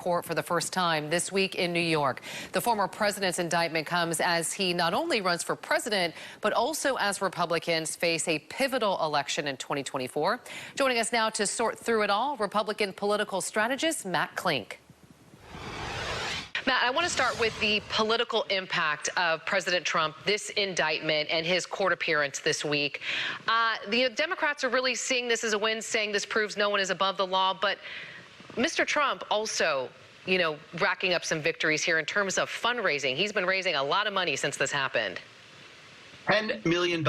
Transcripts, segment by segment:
court for the first time this week in New York. The former president's indictment comes as he not only runs for president, but also as Republicans face a pivotal election in 2024. Joining us now to sort through it all, Republican political strategist Matt Klink. Matt, I want to start with the political impact of President Trump, this indictment, and his court appearance this week. The Democrats are really seeing this as a win, saying this proves no one is above the law. But Mr. Trump also, racking up some victories here in terms of fundraising. He's been raising a lot of money since this happened. $10 million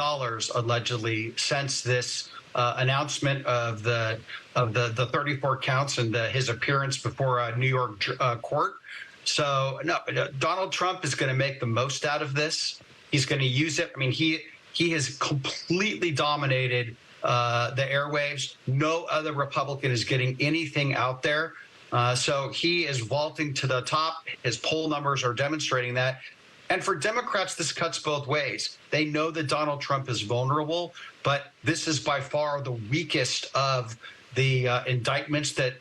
allegedly since this announcement of the 34 counts and his appearance before a New York court. So no, Donald Trump is going to make the most out of this. He's going to use it. I mean, he has completely dominated the airwaves. No other Republican is getting anything out there. So he is vaulting to the top. His poll numbers are demonstrating that. And for Democrats, this cuts both ways. They know that Donald Trump is vulnerable, but this is by far the weakest of the indictments that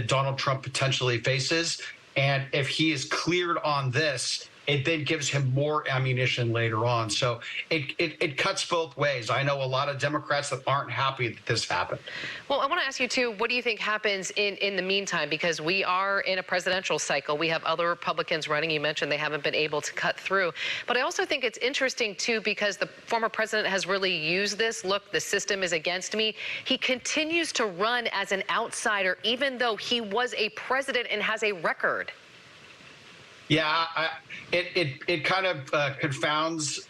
Donald Trump potentially faces. And if he is cleared on this, it then gives him more ammunition later on. So it cuts both ways. I know a lot of Democrats that aren't happy that this happened. Well, I want to ask you, too, what do you think happens in the meantime? Because we are in a presidential cycle. We have other Republicans running. You mentioned they haven't been able to cut through. But I also think it's interesting, too, because the former president has really used this. Look, the system is against me. He continues to run as an outsider, even though he was a president and has a record. Yeah, it kind of confounds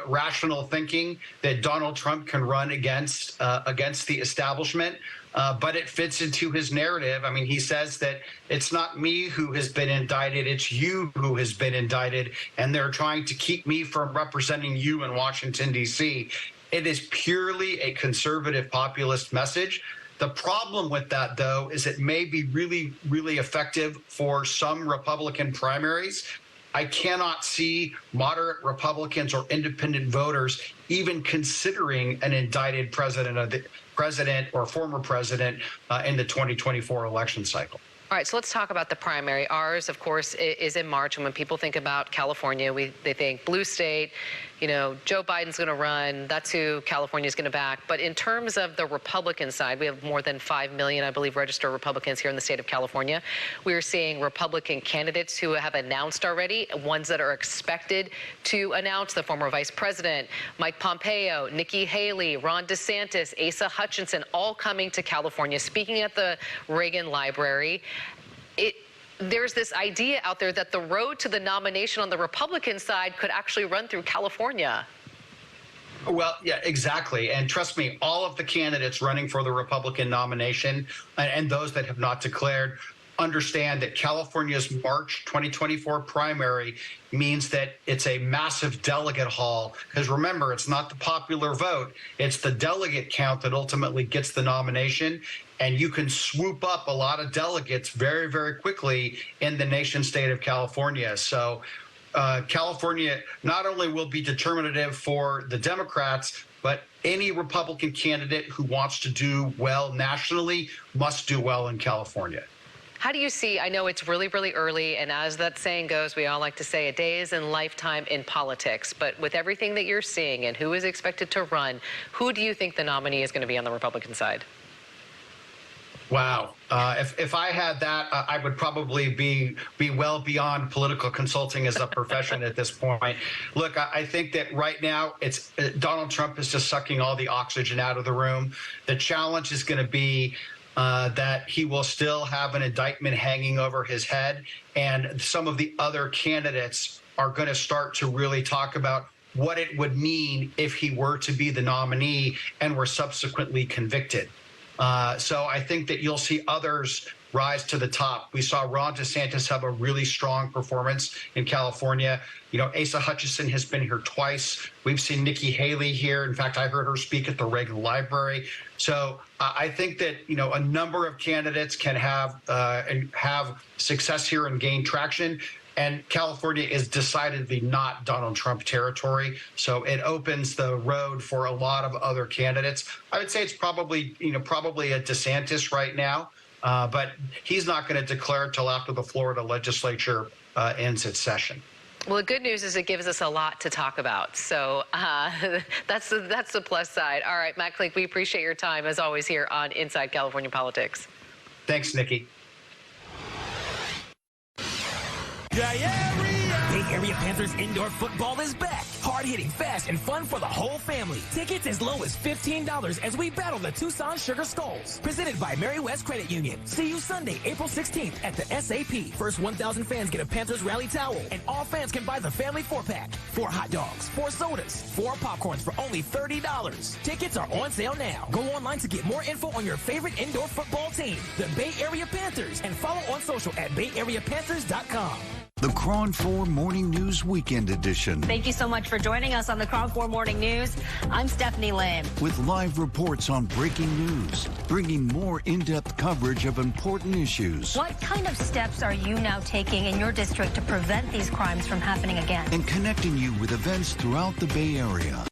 rational thinking that Donald Trump can run against the establishment, but it fits into his narrative. I mean, he says that it's not me who has been indicted, it's you who has been indicted, and they're trying to keep me from representing you in Washington, D.C. It is purely a conservative populist message. The problem with that, though, is it may be really, really effective for some Republican primaries. I cannot see moderate Republicans or independent voters even considering an indicted president or former president in the 2024 election cycle. All right, so let's talk about the primary. Ours, of course, is in March, and when people think about California, they think blue state, Joe Biden's going to run. That's who California is going to back. But in terms of the Republican side, we have more than 5 million, I believe, registered Republicans here in the state of California. We're seeing Republican candidates who have announced already, ones that are expected to announce: the former vice president, Mike Pompeo, Nikki Haley, Ron DeSantis, Asa Hutchinson, all coming to California, speaking at the Reagan Library. There's this idea out there that the road to the nomination on the Republican side could actually run through California. Well, yeah, exactly. And trust me, all of the candidates running for the Republican nomination and those that have not declared understand that California's March 2024 primary means that it's a massive delegate haul. Because remember, it's not the popular vote. It's the delegate count that ultimately gets the nomination. And you can swoop up a lot of delegates very, very quickly in the nation state of California. So California not only will be determinative for the Democrats, but any Republican candidate who wants to do well nationally must do well in California. How do you see, I know it's really, really early, and as that saying goes, we all like to say a day is in lifetime in politics, but with everything that you're seeing and who is expected to run, who do you think the nominee is going to be on the Republican side? Wow. If I had that, I would probably be well beyond political consulting as a profession at this point. Look, I think that right now it's Donald Trump is just sucking all the oxygen out of the room. The challenge is going to be that he will still have an indictment hanging over his head, and some of the other candidates are going to start to really talk about what it would mean if he were to be the nominee and were subsequently convicted. So I think that you'll see others rise to the top. We saw Ron DeSantis have a really strong performance in California. Asa Hutchinson has been here twice. We've seen Nikki Haley here. In fact, I heard her speak at the Reagan Library. So I think that, a number of candidates can have success here and gain traction. And California is decidedly not Donald Trump territory. So it opens the road for a lot of other candidates. I would say it's probably a DeSantis right now. But he's not going to declare till after the Florida legislature ends its session. Well, the good news is it gives us a lot to talk about. So that's the plus side. All right, Matt Klink, we appreciate your time, as always, here on Inside California Politics. Thanks, Nikki. Bay Area Panthers indoor football is back. Hard-hitting, fast, and fun for the whole family. Tickets as low as $15 as we battle the Tucson Sugar Skulls. Presented by Mary West Credit Union. See you Sunday, April 16th at the SAP. First 1,000 fans get a Panthers rally towel, and all fans can buy the family 4-pack. 4 hot dogs, 4 sodas, 4 popcorns for only $30. Tickets are on sale now. Go online to get more info on your favorite indoor football team, the Bay Area Panthers, and follow on social at BayAreaPanthers.com. The KRON 4 Morning News Weekend Edition. Thank you so much for joining us on the KRON 4 Morning News. I'm Stephanie Lim. With live reports on breaking news, bringing more in-depth coverage of important issues. What kind of steps are you now taking in your district to prevent these crimes from happening again? And connecting you with events throughout the Bay Area.